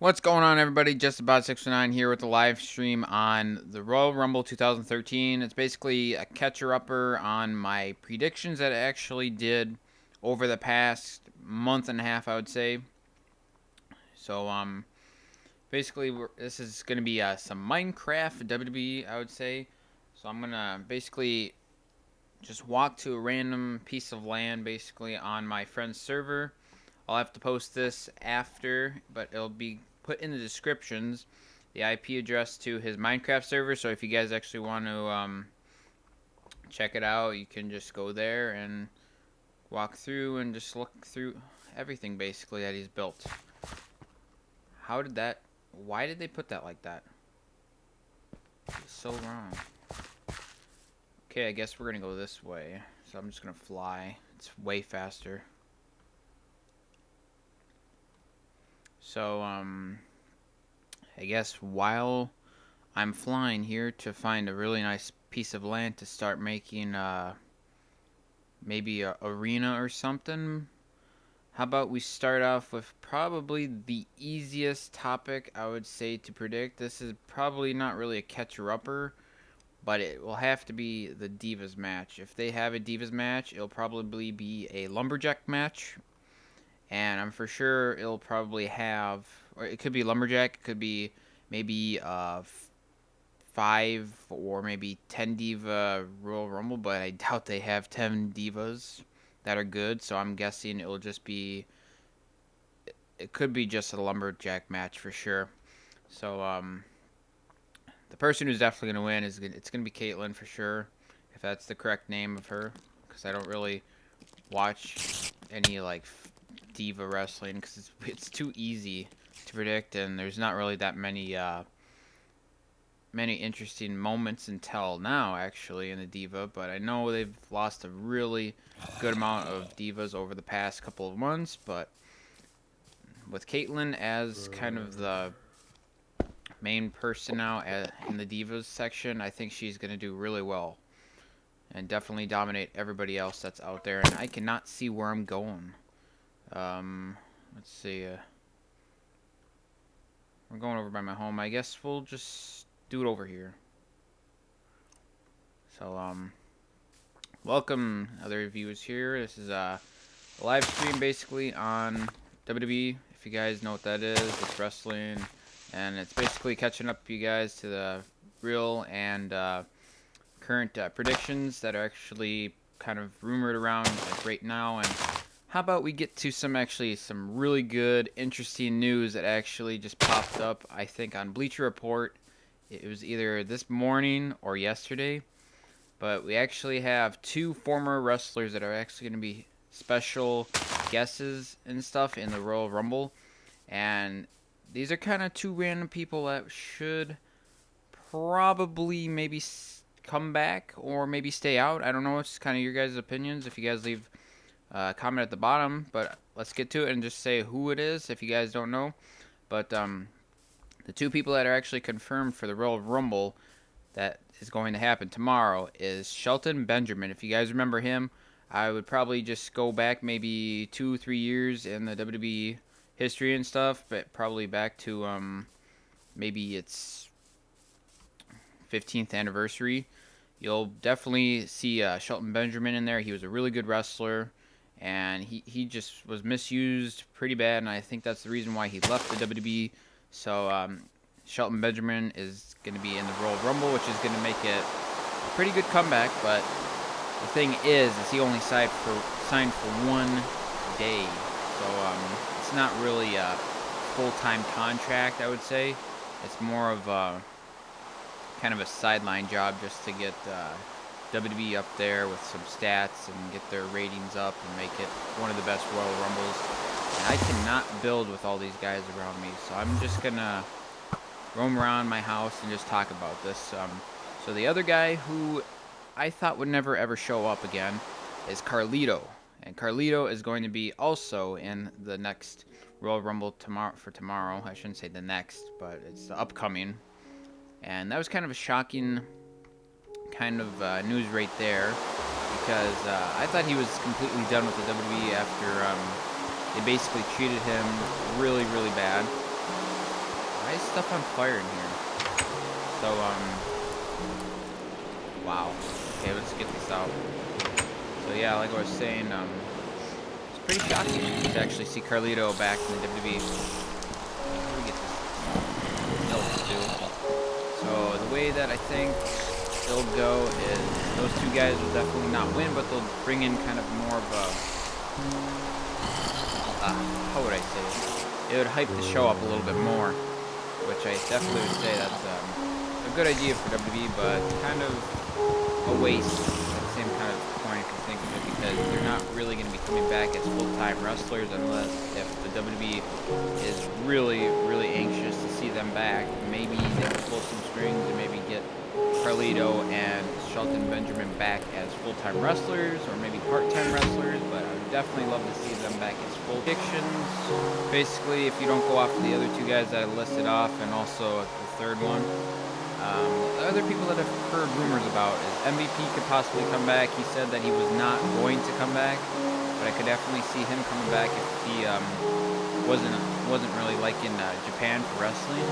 What's going on, everybody? Just about 609 here with the live stream on the Royal Rumble 2013. It's basically a catcher-upper on my predictions that I actually did over the past month and a half, I would say. So, basically, this is going to be some Minecraft WWE, I would say. So I'm going to basically just walk to a random piece of land, basically, on my friend's server. I'll have to post this after, but it'll be put in the descriptions, the IP address to his Minecraft server. So if you guys actually want to check it out, you can just go there and walk through and just look through everything basically that he's built. Why did they put that like that? It's so wrong. Okay, I guess we're gonna go this way. So I'm just gonna fly. It's way faster. So, I guess while I'm flying here to find a really nice piece of land to start making, maybe a arena or something, how about we start off with probably the easiest topic I would say to predict. This is probably not really a catcher-upper, but it will have to be the Divas match. If they have a Divas match, it'll probably be a Lumberjack match. And I'm for sure it'll probably have, or it could be Lumberjack, it could be maybe 5 or maybe 10 Diva Royal Rumble, but I doubt they have 10 Divas that are good, so I'm guessing it'll just be, it could be just a Lumberjack match for sure. So, the person who's definitely going to win it's going to be Caitlyn for sure, if that's the correct name of her, because I don't really watch any, like, Diva wrestling because it's too easy to predict, and there's not really that many interesting moments until now actually in the Diva. But I know they've lost a really good amount of Divas over the past couple of months. But with Caitlyn as kind of the main person now in the Divas section, I think she's gonna do really well and definitely dominate everybody else that's out there. And I cannot see where I'm going. Let's see. We're going over by my home. I guess we'll just do it over here. So, welcome other viewers here. This is a live stream basically on WWE. If you guys know what that is, it's wrestling, and it's basically catching up you guys to the real and current predictions that are actually kind of rumored around like right now. And how about we get to some really good, interesting news that actually just popped up, I think, on Bleacher Report. It was either this morning or yesterday. But we actually have two former wrestlers that are actually going to be special guesses and stuff in the Royal Rumble. And these are kind of two random people that should probably maybe come back or maybe stay out. I don't know. It's kind of your guys' opinions. If you guys leave comment at the bottom, but let's get to it and just say who it is if you guys don't know. But the two people that are actually confirmed for the Royal Rumble that is going to happen tomorrow is Shelton Benjamin. If you guys remember him, I would probably just go back maybe 2-3 years in the WWE history and stuff, but probably back to maybe its 15th anniversary. You'll definitely see Shelton Benjamin in there. He was a really good wrestler, and he just was misused pretty bad, and I think that's the reason why he left the WWE. So Shelton Benjamin is going to be in the Royal Rumble, which is going to make it a pretty good comeback. But the thing is he only signed for 1 day, so it's not really a full-time contract, I would say. It's more of a kind of a sideline job just to get WWE up there with some stats and get their ratings up and make it one of the best Royal Rumbles. And I cannot build with all these guys around me, so I'm just gonna roam around my house and just talk about this. So the other guy who I thought would never ever show up again is Carlito, and Carlito is going to be also in the next Royal Rumble tomorrow. I shouldn't say the next, but it's the upcoming. And that was kind of a shocking kind of news right there, because I thought he was completely done with the WWE after they basically treated him really, really bad. Why is stuff on fire in here? So, wow. Okay, let's get this out. So yeah, like I was saying, it's pretty shocking to actually see Carlito back in the WWE. Let me get this milk too. So the way that I think it'll go is those two guys will definitely not win, but they'll bring in kind of more of a, how would I say it? It would hype the show up a little bit more, which I definitely would say that's a good idea for WWE, but kind of a waste at the same kind of point if you think of it, because they're not really going to be coming back as full-time wrestlers unless if the WWE is really, really anxious to see them back. Maybe they can pull some strings and maybe get Carlito and Shelton Benjamin back as full-time wrestlers or maybe part-time wrestlers, but I would definitely love to see them back as full predictions. Basically, if you don't go off the other two guys that I listed off and also the third one, the other people that I've heard rumors about is MVP could possibly come back. He said that he was not going to come back, but I could definitely see him coming back if he wasn't really liking Japan for wrestling.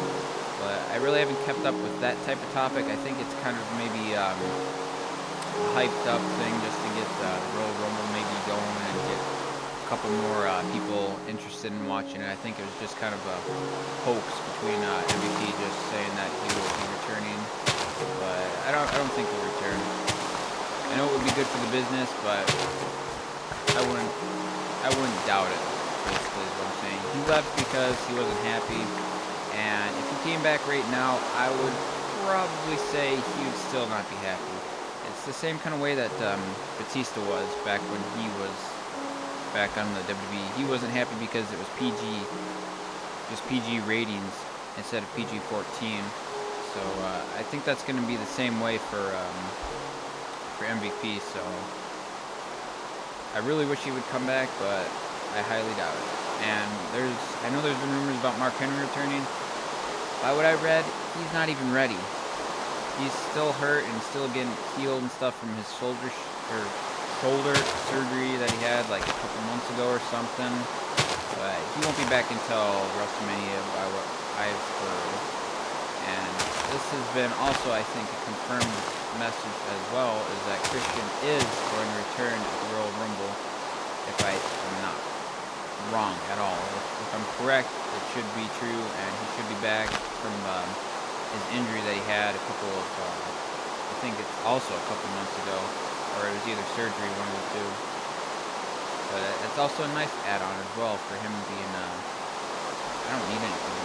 But I really haven't kept up with that type of topic. I think it's kind of maybe a hyped up thing just to get the Royal Rumble maybe going and get a couple more people interested in watching it. I think it was just kind of a hoax between MVP just saying that he will be returning, but I don't think he'll return. I know it would be good for the business, but I wouldn't doubt it. Basically, is what I'm saying. He left because he wasn't happy. And if he came back right now, I would probably say he would still not be happy. It's the same kind of way that Batista was back when he was back on the WWE. He wasn't happy because it was just PG ratings instead of PG-14. So I think that's going to be the same way for MVP. So I really wish he would come back, but I highly doubt it. And I know there's been rumors about Mark Henry returning. By what I read, he's not even ready. He's still hurt and still getting healed and stuff from his shoulder surgery that he had like a couple months ago or something. But he won't be back until WrestleMania by what I've heard. And this has been also, I think, a confirmed message as well, is that Christian is going to return at the Royal Rumble, if I am not wrong at all. If I'm correct, it should be true, and he should be back from his injury that he had a couple of, I think it's also a couple months ago, or it was either surgery, one of the two. But it's also a nice add-on as well for him being, I don't need anything.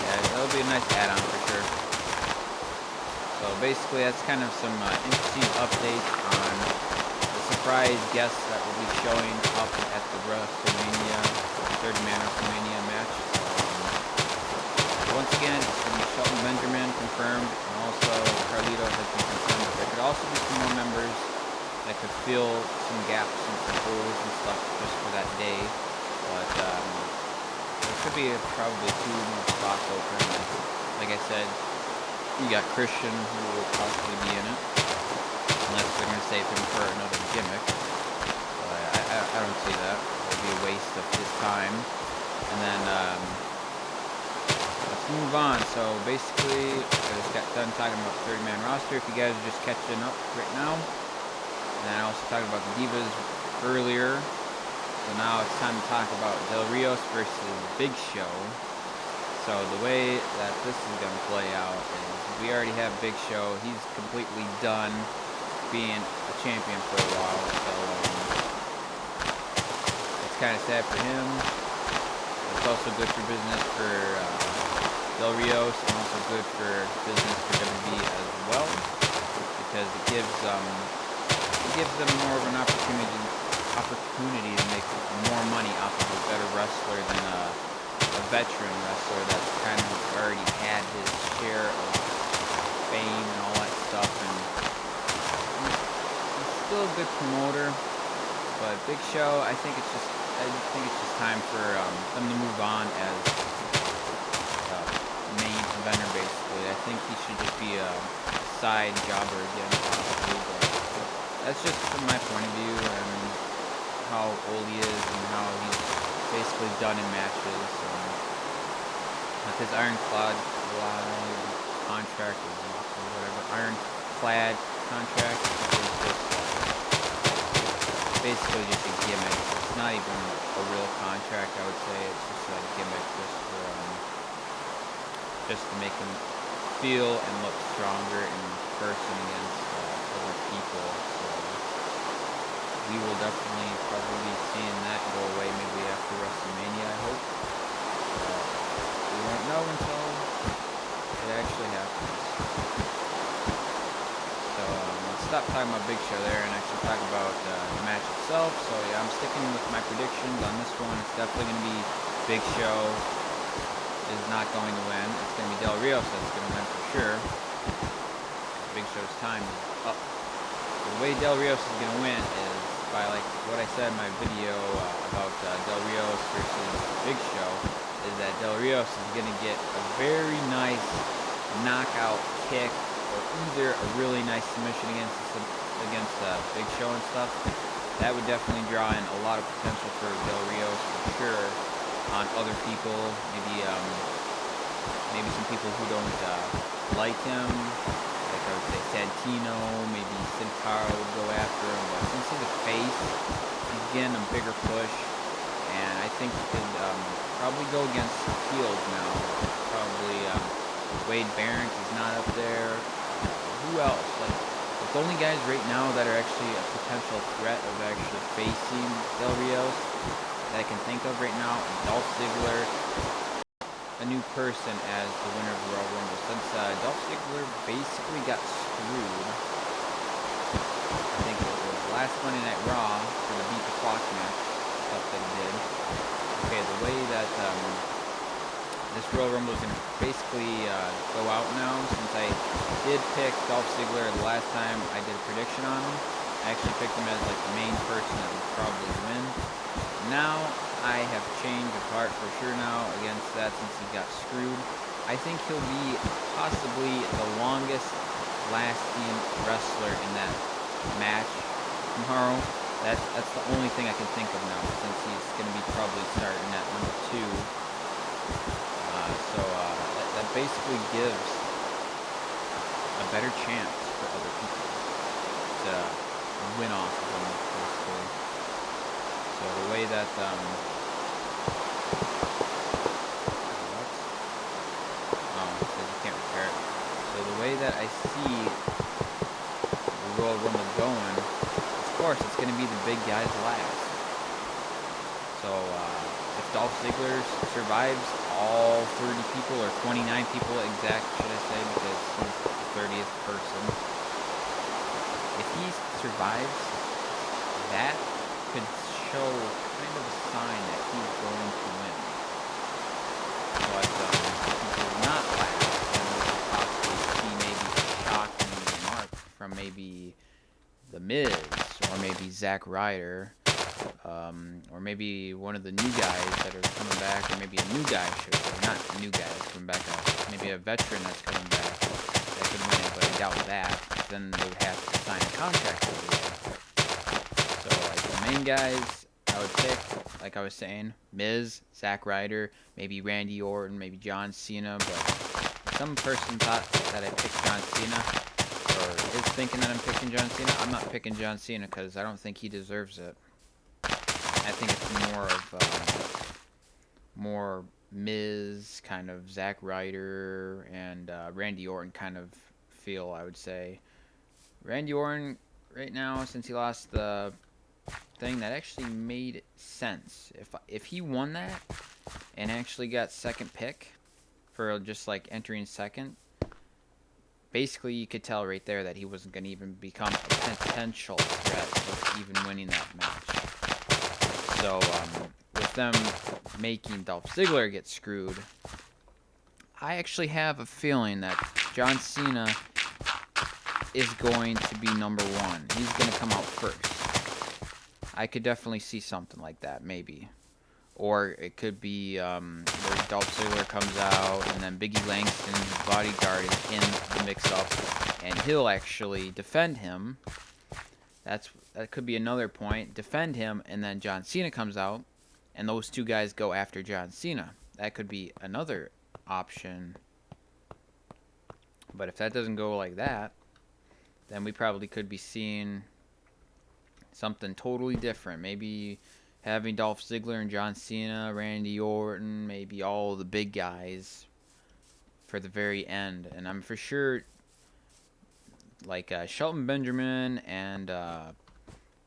Yeah, that'll be a nice add-on for sure. So basically, that's kind of some interesting updates on surprise guests that will be showing up at the WrestleMania, 30-man WrestleMania match. Once again, it's going to be Shelton Benjamin confirmed, and also Carlito has been confirmed. There could also be some more members that could fill some gaps and some holes and stuff just for that day. But there could be probably 2 more spots open. Like I said, you got Christian, who will possibly be in it, unless they're going to save him for another gimmick. But I don't see that. It would be a waste of his time. And then, let's move on. So, basically, I just got done talking about the 30-man roster, if you guys are just catching up right now. And then I also talked about the Divas earlier. So now it's time to talk about Del Rios versus Big Show. So the way that this is going to play out is we already have Big Show. He's completely done being a champion for a while. So it's kind of sad for him. It's also good for business for Del Rios, and also good for business for WWE as well, because it gives them more of an opportunity to make more money off of a better wrestler than a veteran wrestler that's kind of already had his share of fame and all that stuff, and he's still a good promoter. But Big Show, I think it's just time for them to move on as main eventer. Basically, I think he should just be a side jobber again, possibly. But that's just from my point of view and how old he is and how he's basically done in matches. So with his contract or whatever, ironclad contract. It's basically just a gimmick. It's not even a real contract, I would say. It's just a gimmick just to make him feel and look stronger in person against other people. So we will definitely probably be seeing that go away maybe after WrestleMania, I hope. We won't know until it actually happens. So let's stop talking about Big Show there and actually talk about the match itself. So yeah, I'm sticking with my predictions on this one. It's definitely going to be Big Show is not going to win. It's going to be Del Rio that's going to win for sure. Big Show's time is up. The way Del Rios is going to win is by, like what I said in my video about Del Rios versus Big Show, is that Del Rios is going to get a very nice knockout kick or either a really nice submission against Big Show and stuff. That would definitely draw in a lot of potential for Del Rios for sure on other people. Maybe some people who don't like him. I would say Santino, maybe Sin Cara would go after him, but since he's a face, he's getting a bigger push, and I think he could probably go against heels now. Probably Wade Barrett is not up there. Who else? Like, the only guys right now that are actually a potential threat of actually facing Del Rios that I can think of right now is Dolph Ziggler, a new person as the winner of the Royal Rumble, since Dolph Ziggler basically got screwed. I think it was last Monday Night Raw for the beat the clock match stuff that he did. Okay, the way that this Royal Rumble is going to basically go out now, since I did pick Dolph Ziggler the last time I did a prediction on him. I actually picked him as like the main person that would probably win. Now I have changed of heart for sure now against that, since he got screwed. I think he'll be possibly the longest lasting wrestler in that match tomorrow. That's the only thing I can think of now, since he's going to be probably starting at number 2. That basically gives a better chance for other people to win off of him, basically. So the way that because you can't repair it. So the way that I see the Royal Rumble going, of course, it's going to be the big guys last. So if Dolph Ziggler survives all 30 people, or 29 people exact, should I say, because he's the 30th person. If he survives, that could show kind of a sign that he's going to win. But if he does not last, then we could possibly see maybe a shocking remark from maybe The Miz, or maybe Zack Ryder, or maybe one of the new guys that are coming back, or maybe a new guy, should say, not a new guy that's coming back, maybe a veteran that's coming back that could win it, but I doubt that. Then they would have to sign a contract over there. So, like, the main guys I would pick, like I was saying, Miz, Zack Ryder, maybe Randy Orton, maybe John Cena, but some person thought that I picked John Cena, or is thinking that I'm picking John Cena. I'm not picking John Cena because I don't think he deserves it. I think it's more Miz, kind of Zack Ryder, and Randy Orton kind of feel, I would say. Randy Orton, right now, since he lost the thing, that actually made sense. If he won that and actually got second pick for just like entering second, basically you could tell right there that he wasn't going to even become a potential threat of even winning that match. So with them making Dolph Ziggler get screwed, I actually have a feeling that John Cena is going to be number 1. He's going to come out first. I could definitely see something like that, maybe. Or it could be where Dolph Ziggler comes out, and then Biggie Langston, his bodyguard, is in the mix-up, and he'll actually defend him. That could be another point. Defend him, and then John Cena comes out, and those two guys go after John Cena. That could be another option. But if that doesn't go like that, then we probably could be seeing something totally different. Maybe having Dolph Ziggler and John Cena, Randy Orton, maybe all the big guys for the very end. And I'm for sure, like, Shelton Benjamin and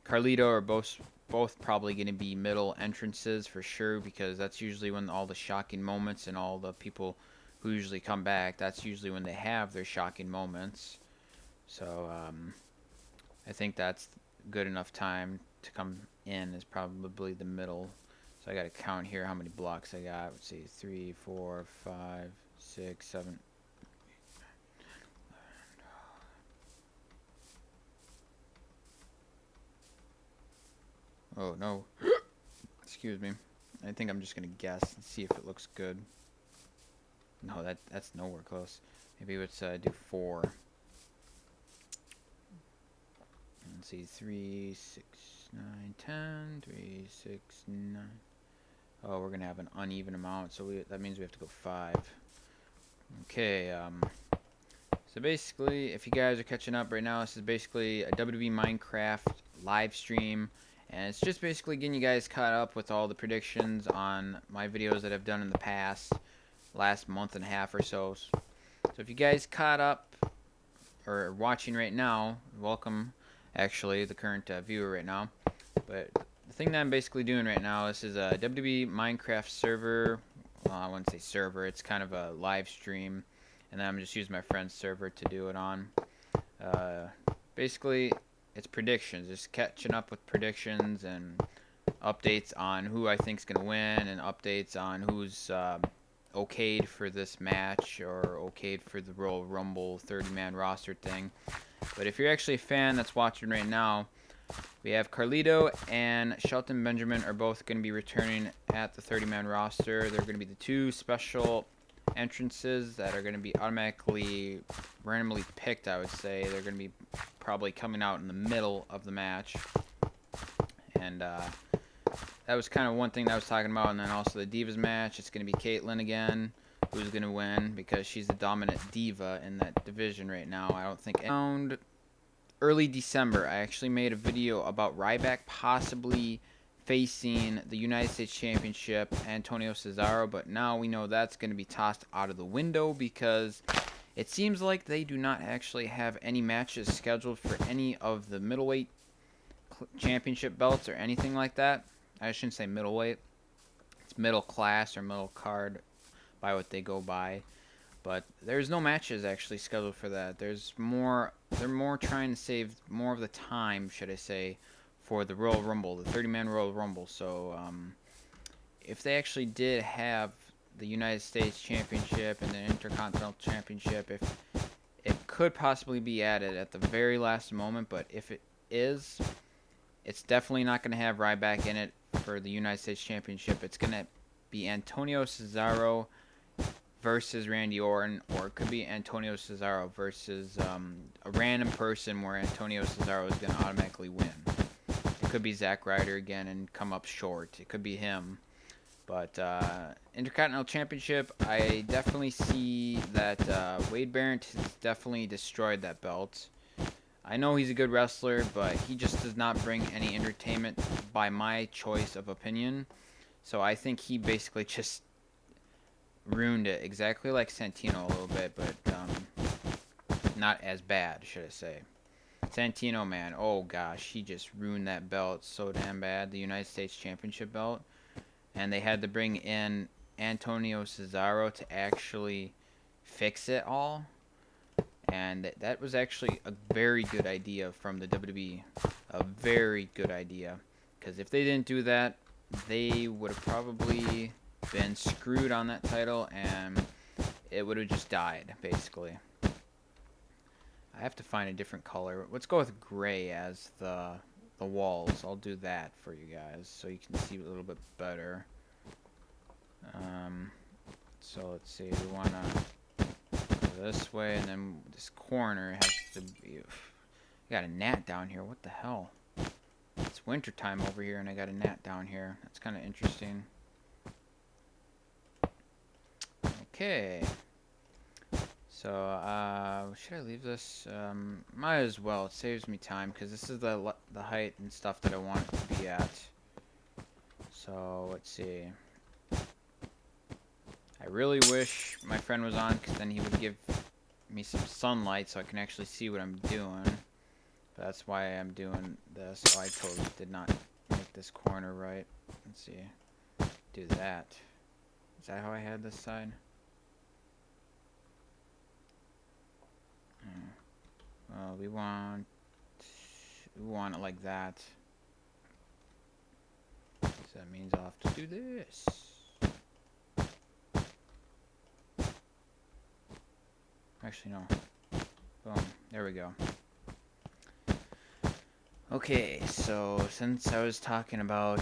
Carlito are both probably going to be middle entrances for sure, because that's usually when all the shocking moments and all the people who usually come back, that's usually when they have their shocking moments. So I think that's good enough time to come in, is probably the middle. So I got to count here how many blocks I got. Let's see, 3, 4, 5, 6, 7. Oh no. Excuse me. I think I'm just gonna guess and see if it looks good. No, that's nowhere close. Maybe let's do 4. Let's see, 3, 6, 9, 10. 3, 6, 9. Oh, we're gonna have an uneven amount, so that means we have to go 5. Okay. So basically, if you guys are catching up right now, this is basically a WWE Minecraft live stream. And it's just basically getting you guys caught up with all the predictions on my videos that I've done in the last month and a half or so. So if you guys caught up or watching right now, welcome, actually, the current viewer right now. But the thing that I'm basically doing right now, this is a WWE Minecraft server. Well, I wouldn't say server, it's kind of a live stream. And then I'm just using my friend's server to do it on. Basically, it's predictions, just catching up with predictions and updates on who I think's gonna win, and updates on who's okayed for this match or okayed for the Royal Rumble 30-man roster thing. But if you're actually a fan that's watching right now, we have Carlito and Shelton Benjamin are both going to be returning at the 30-man roster. They're going to be the 2 special entrances that are going to be automatically randomly picked, I would say. They're going to be probably coming out in the middle of the match. And that was kind of one thing that I was talking about. And then also the Divas match. It's going to be Caitlyn again, who's going to win because she's the dominant diva in that division right now. I don't think around early December, I actually made a video about Ryback possibly facing the United States Championship, Antonio Cesaro, but now we know that's going to be tossed out of the window because it seems like they do not actually have any matches scheduled for any of the middleweight championship belts or anything like that. I shouldn't say middleweight. It's middle class or middle card by what they go by. But there's no matches actually scheduled for that. They're more trying to save more of the time, should I say, for the Royal Rumble, the 30-man Royal Rumble. So if they actually did have the United States Championship and the Intercontinental Championship, if it could possibly be added at the very last moment, but if it is, it's definitely not going to have Ryback in it for the United States Championship. It's going to be Antonio Cesaro versus Randy Orton, or it could be Antonio Cesaro versus a random person where Antonio Cesaro is going to automatically win. It could be Zack Ryder again and come up short. It could be him. But Intercontinental Championship, I definitely see that Wade Barrett has definitely destroyed that belt. I know he's a good wrestler, but he just does not bring any entertainment by my choice of opinion. So I think he basically just ruined it, exactly like Santino a little bit, but not as bad, should I say. Santino, man, oh gosh, he just ruined that belt so damn bad, the United States Championship belt. And they had to bring in Antonio Cesaro to actually fix it all. And that was actually a very good idea from the WWE. A very good idea. Because if they didn't do that, they would have probably been screwed on that title, and it would have just died, basically. I have to find a different color. Let's go with gray as the walls. I'll do that for you guys so you can see a little bit better. So let's see. We want to go this way, and then this corner has to be. I got a gnat down here. What the hell? It's winter time over here, and I got a gnat down here. That's kind of interesting. Okay. So, should I leave this? Might as well. It saves me time because this is the height and stuff that I want it to be at. So, let's see. I really wish my friend was on because then he would give me some sunlight so I can actually see what I'm doing. But that's why I'm doing this. Oh, I totally did not make this corner right. Let's see. Do that. Is that how I had this side? Well, we want it like that. So that means I'll have to do this. Actually, no. Boom. There we go. Okay, so since I was talking about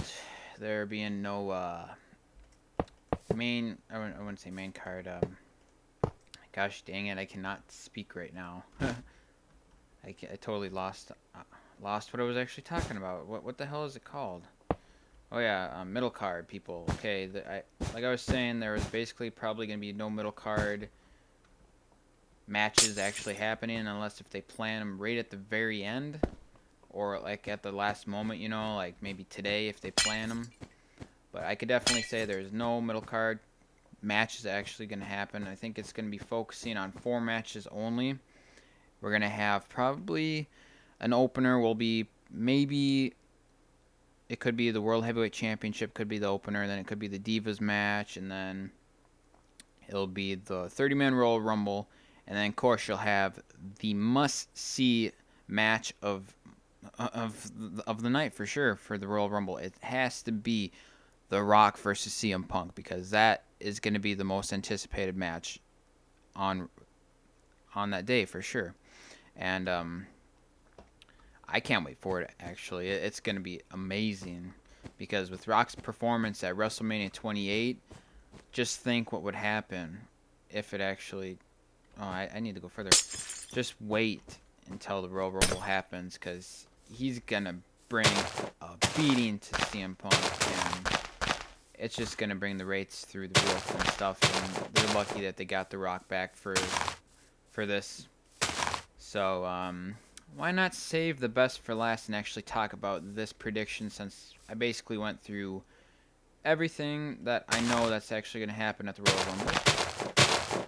there being no main, I wouldn't say main card. Gosh dang it, I cannot speak right now. I totally lost what I was actually talking about. What the hell is it called? Oh yeah, middle card people. Okay, like I was saying, there was basically probably gonna be no middle card matches actually happening unless if they plan them right at the very end or like at the last moment, you know, like maybe today if they plan them. But I could definitely say there's no middle card matches actually going to happen. I think it's going to be focusing on 4 matches only. We're going to have probably an opener will be maybe it could be the World Heavyweight Championship could be the opener, then it could be the Divas match, and then it'll be the 30-man Royal Rumble, and then of course you'll have the must-see match of the night for sure for the Royal Rumble. It has to be The Rock versus CM Punk because that is going to be the most anticipated match on that day for sure. And I can't wait for it actually. It's going to be amazing because with Rock's performance at WrestleMania 28, just think what would happen if it actually I need to go further. Just wait until the Royal Rumble happens because he's going to bring a beating to CM Punk, and it's just going to bring the rates through the roof and stuff, and they're lucky that they got The Rock back for this. So, why not save the best for last and actually talk about this prediction, since I basically went through everything that I know that's actually going to happen at the Royal Rumble.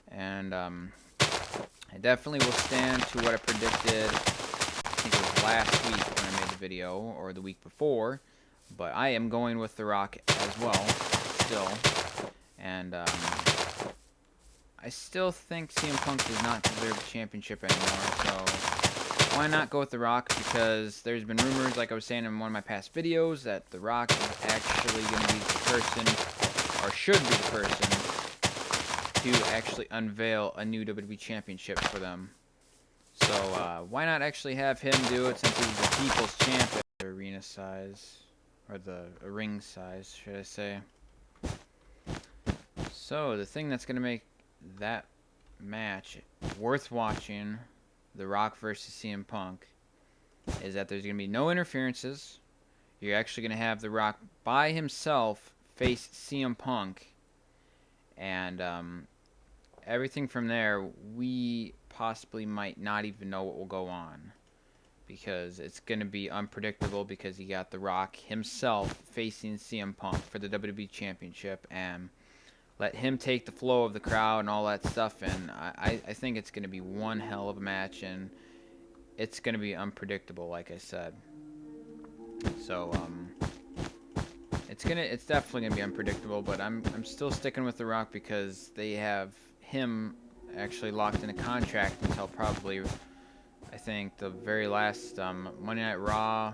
And, I definitely will stand to what I predicted. I think it was last week when I made the video, or the week before. But I am going with The Rock as well, still. And I still think CM Punk does not deserve the championship anymore. So why not go with The Rock? Because there's been rumors, like I was saying in one of my past videos, that The Rock is actually going to be the person, or should be the person, to actually unveil a new WWE championship for them. So why not actually have him do it, since he's the people's champion? The arena size, or the ring size, should I say. So the thing that's going to make that match worth watching, The Rock versus CM Punk, is that there's going to be no interferences. You're actually going to have The Rock by himself face CM Punk, and everything from there, we possibly might not even know what will go on, because it's going to be unpredictable, because you got The Rock himself facing CM Punk for the WWE Championship, and let him take the flow of the crowd and all that stuff, and I think it's going to be one hell of a match, and it's going to be unpredictable, like I said. So, it's definitely going to be unpredictable, but I'm still sticking with The Rock because they have him actually locked in a contract until probably, I think, the very last Monday Night Raw,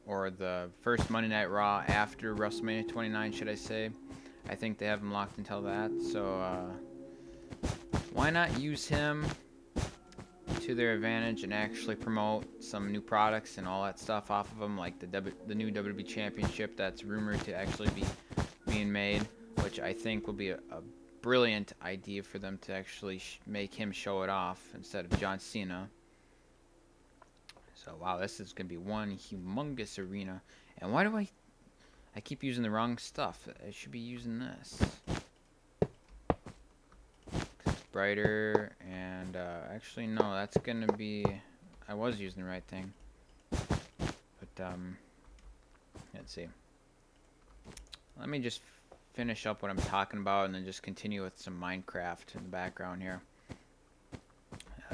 or the first Monday Night Raw after WrestleMania 29, should I say. I think they have him locked until that, so why not use him to their advantage and actually promote some new products and all that stuff off of him, like the new WWE Championship that's rumored to actually be being made, which I think will be a brilliant idea for them to actually make him show it off instead of John Cena. So wow, this is gonna be one humongous arena. And why do I keep using the wrong stuff? I should be using this. brighter, and actually no, that's gonna be, I was using the right thing, but let's see. Let me just finish up what I'm talking about and then just continue with some Minecraft in the background here.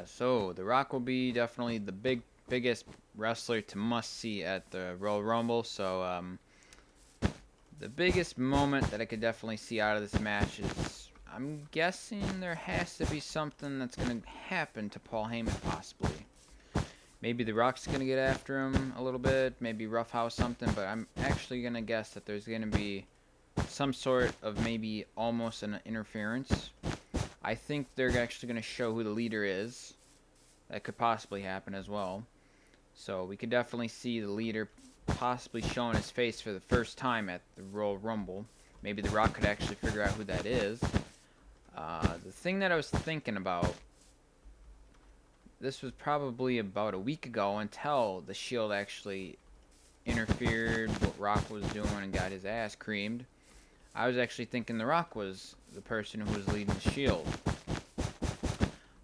So The Rock will be definitely the biggest wrestler to must see at the Royal Rumble. So the biggest moment that I could definitely see out of this match is, I'm guessing there has to be something that's going to happen to Paul Heyman possibly. Maybe The Rock's going to get after him a little bit, maybe roughhouse something, but I'm actually going to guess that there's going to be some sort of maybe almost an interference. I think they're actually going to show who the leader is. That could possibly happen as well. So we could definitely see the leader possibly showing his face for the first time at the Royal Rumble. Maybe The Rock could actually figure out who that is. The thing that I was thinking about, this was probably about a week ago until the Shield actually interfered what Rock was doing and got his ass creamed. I was actually thinking The Rock was the person who was leading the Shield.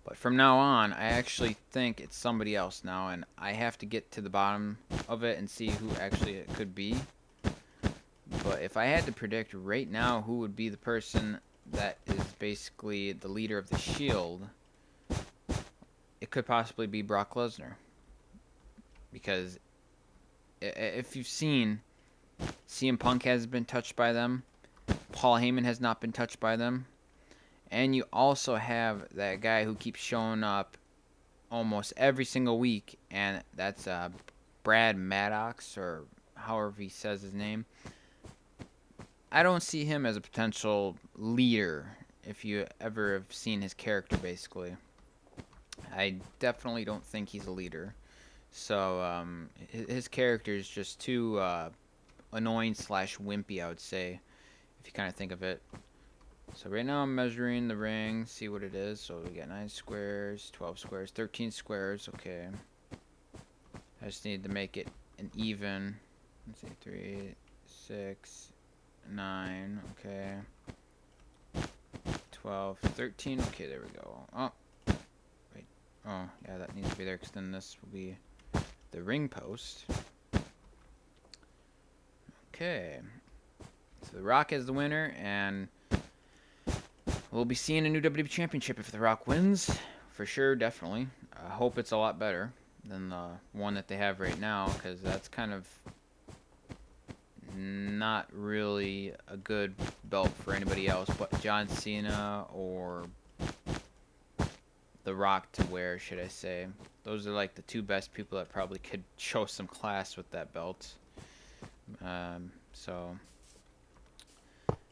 But from now on, I actually think it's somebody else now, and I have to get to the bottom of it and see who actually it could be. But if I had to predict right now who would be the person that is basically the leader of the Shield, it could possibly be Brock Lesnar. Because if you've seen, CM Punk hasn't been touched by them. Paul Heyman has not been touched by them. And you also have that guy who keeps showing up almost every single week, and that's Brad Maddox, or however he says his name. I don't see him as a potential leader, if you ever have seen his character, basically. I definitely don't think he's a leader. So his character is just too annoying / wimpy, I would say, if you kind of think of it. So right now I'm measuring the ring, see what it is. So we got 9 squares, 12 squares, 13 squares. Okay. I just need to make it an even. Let's see, 3, 6, 9. Okay. 12, 13. Okay, there we go. Oh, wait. Oh, yeah, that needs to be there, because then this will be the ring post. Okay. So The Rock is the winner, and we'll be seeing a new WWE Championship if The Rock wins. For sure, definitely. I hope it's a lot better than the one that they have right now, because that's kind of not really a good belt for anybody else but John Cena or The Rock to wear, should I say. Those are like the two best people that probably could show some class with that belt. So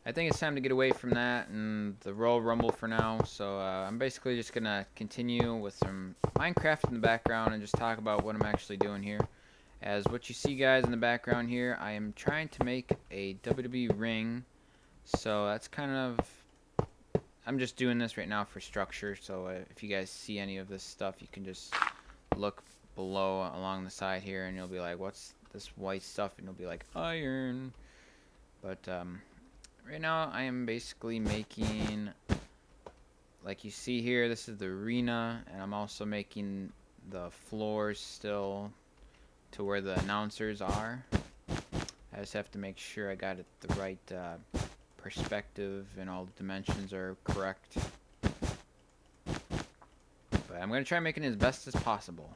I think it's time to get away from that and the Royal Rumble for now. So I'm basically just going to continue with some Minecraft in the background and just talk about what I'm actually doing here. As what you see, guys, in the background here, I am trying to make a WWE ring. So that's kind of, I'm just doing this right now for structure. So if you guys see any of this stuff, you can just look below along the side here and you'll be like, what's this white stuff? And you'll be like, iron. But right now I am basically making, like you see here, this is the arena, and I'm also making the floors still to where the announcers are. I just have to make sure I got it the right perspective and all the dimensions are correct. But I'm going to try making it as best as possible.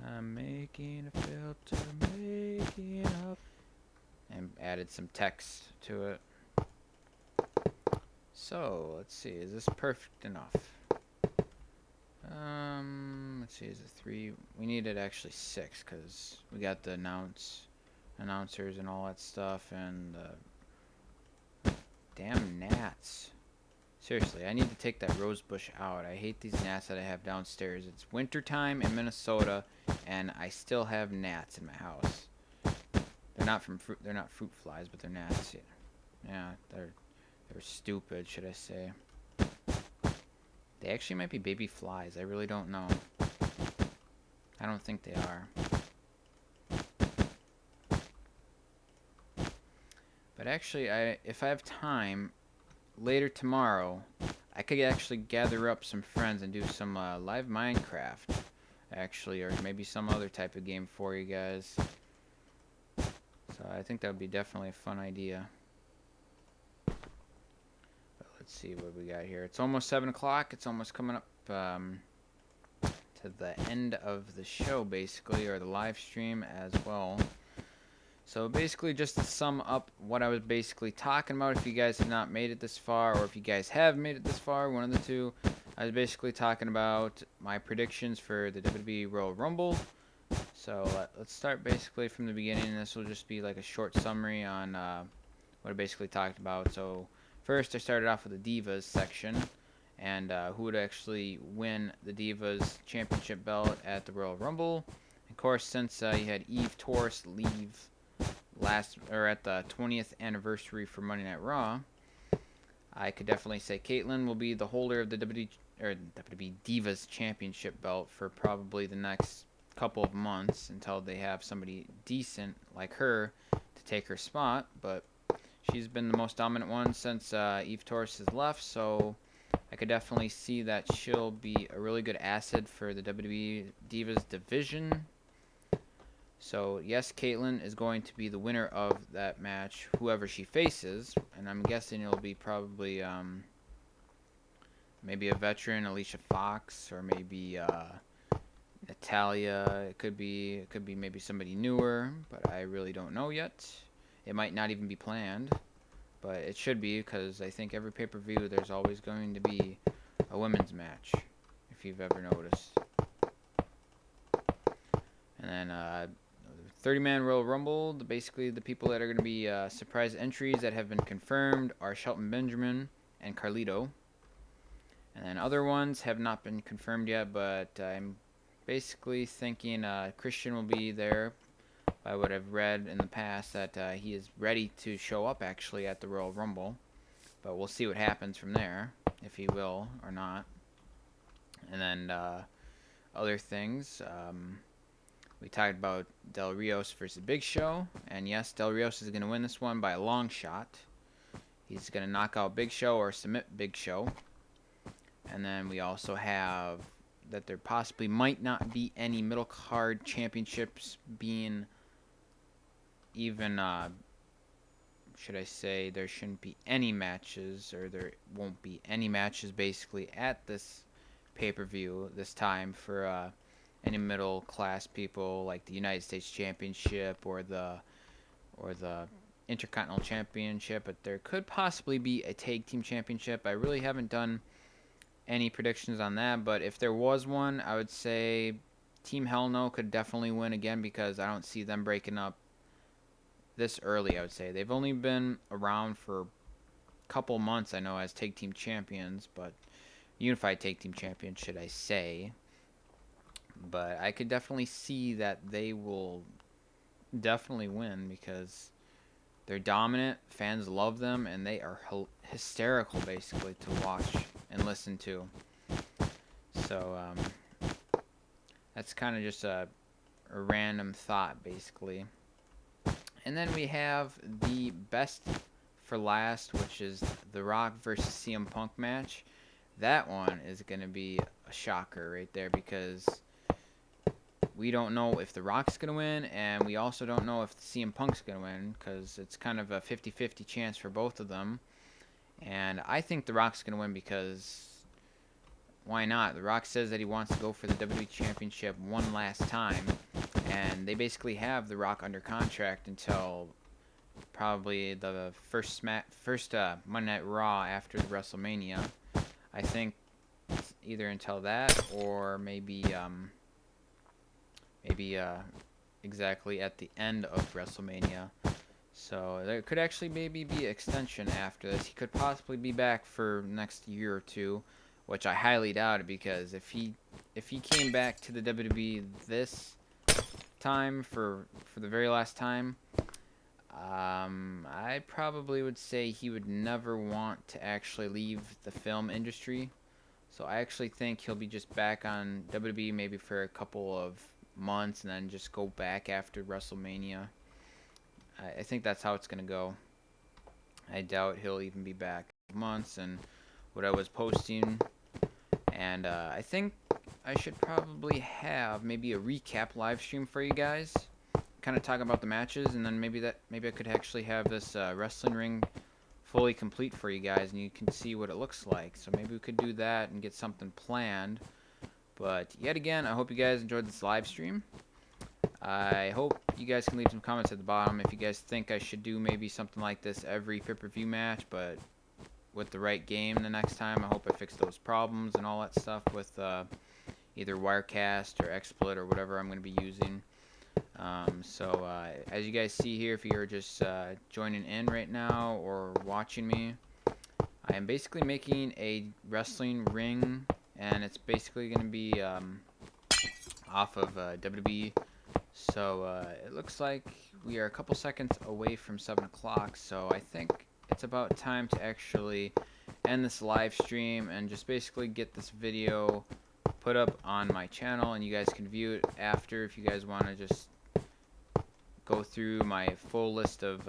I'm making a filter, making up, and added some text to it. So let's see, is this perfect enough? Let's see, is it 3? We needed actually 6 because we got the announcers and all that stuff, and damn gnats. Seriously, I need to take that rose bush out. I hate these gnats that I have downstairs. It's wintertime in Minnesota, and I still have gnats in my house. They're not from fruit. They're not fruit flies, but they're gnats. Yeah, they're stupid, should I say? They actually might be baby flies. I really don't know. I don't think they are. But But actually, if I have time later tomorrow, I could actually gather up some friends and do some live Minecraft, actually, or maybe some other type of game for you guys. So I think that would be definitely a fun idea. But let's see what we got here. It's almost 7 o'clock. It's almost coming up to the end of the show, basically, or the live stream as well. So basically, just to sum up what I was basically talking about, if you guys have not made it this far, or if you guys have made it this far, one of the two, I was basically talking about my predictions for the WWE Royal Rumble. So let's start basically from the beginning. This will just be like a short summary on what I basically talked about. So first, I started off with the Divas section, and who would actually win the Divas Championship belt at the Royal Rumble. Of course, since you had Eve Torres leave at the 20th anniversary for Monday Night Raw, I could definitely say Caitlyn will be the holder of the WWE Divas Championship belt for probably the next couple of months until they have somebody decent like her to take her spot. But she's been the most dominant one since Eve Torres has left, so I could definitely see that she'll be a really good asset for the WWE Divas division. So, yes, Caitlyn is going to be the winner of that match, whoever she faces. And I'm guessing it'll be probably maybe a veteran, Alicia Fox, or maybe Natalia. It could be maybe somebody newer, but I really don't know yet. It might not even be planned, but it should be, because I think every pay-per-view there's always going to be a women's match, if you've ever noticed. And then 30-man Royal Rumble, basically the people that are going to be surprise entries that have been confirmed are Shelton Benjamin and Carlito. And then other ones have not been confirmed yet, but I'm basically thinking Christian will be there, by what I've read in the past, that he is ready to show up actually at the Royal Rumble. But we'll see what happens from there, if he will or not. And then other things, we talked about Del Rios versus Big Show, and yes, Del Rios is going to win this one by a long shot. He's going to knock out Big Show or submit Big Show. And then we also have that there possibly might not be any middle card championships being even, should I say, there shouldn't be any matches, or there won't be any matches basically at this pay-per-view this time for any middle class people, like the United States Championship or the Intercontinental Championship. But there could possibly be a Tag Team Championship. I really haven't done any predictions on that, but if there was one, I would say Team Hell No could definitely win again, because I don't see them breaking up this early. I would say they've only been around for a couple months, I know, as Tag Team Champions, but Unified Tag Team Champions, should I say. But I could definitely see that they will definitely win, because they're dominant, fans love them, and they are hysterical basically to watch and listen to. So that's kind of just a random thought basically. And then we have the best for last, which is The Rock versus CM Punk match. That one is going to be a shocker right there, because we don't know if The Rock's going to win, and we also don't know if CM Punk's going to win, because it's kind of a 50-50 chance for both of them. And I think The Rock's going to win, because why not? The Rock says that he wants to go for the WWE Championship one last time, and they basically have The Rock under contract until probably the first Monday Night Raw after the WrestleMania. I think either until that, or maybe exactly at the end of WrestleMania. So there could actually maybe be extension after this. He could possibly be back for next year or two, which I highly doubt it, because if he came back to the WWE this time for the very last time, I probably would say he would never want to actually leave the film industry. So I actually think he'll be just back on WWE maybe for a couple of months, and then just go back after WrestleMania. I think that's how it's going to go. I doubt he'll even be back in months and what I was posting. And I think I should probably have maybe a recap live stream for you guys, kind of talk about the matches, and then maybe I could actually have this wrestling ring fully complete for you guys, and you can see what it looks like. So maybe we could do that and get something planned. But yet again, I hope you guys enjoyed this live stream. I hope you guys can leave some comments at the bottom if you guys think I should do maybe something like this every pay-per-view match, but with the right game the next time. I hope I fix those problems and all that stuff with either Wirecast or XSplit or whatever I'm going to be using. So as you guys see here, if you're just joining in right now or watching me, I am basically making a wrestling ring, and it's basically going to be off of WWE. So it looks like we are a couple seconds away from 7 o'clock, so I think it's about time to actually end this live stream and just basically get this video put up on my channel, and you guys can view it after if you guys want to just go through my full list of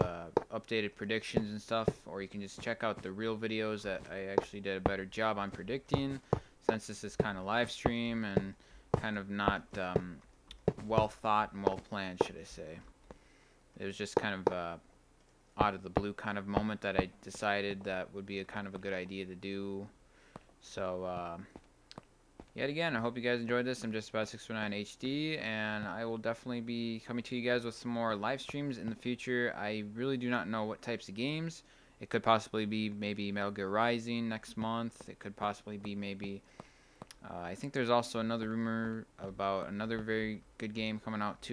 updated predictions and stuff, or you can just check out the real videos that I actually did a better job on predicting, since this is kind of live stream and kind of not well thought and well planned, should I say. It was just kind of out of the blue kind of moment that I decided that would be a kind of a good idea to do. So yet again, I hope you guys enjoyed this. I'm just about 619 HD, and I will definitely be coming to you guys with some more live streams in the future. I really do not know what types of games. It could possibly be maybe Metal Gear Rising next month. It could possibly be maybe I think there's also another rumor about another very good game coming out too.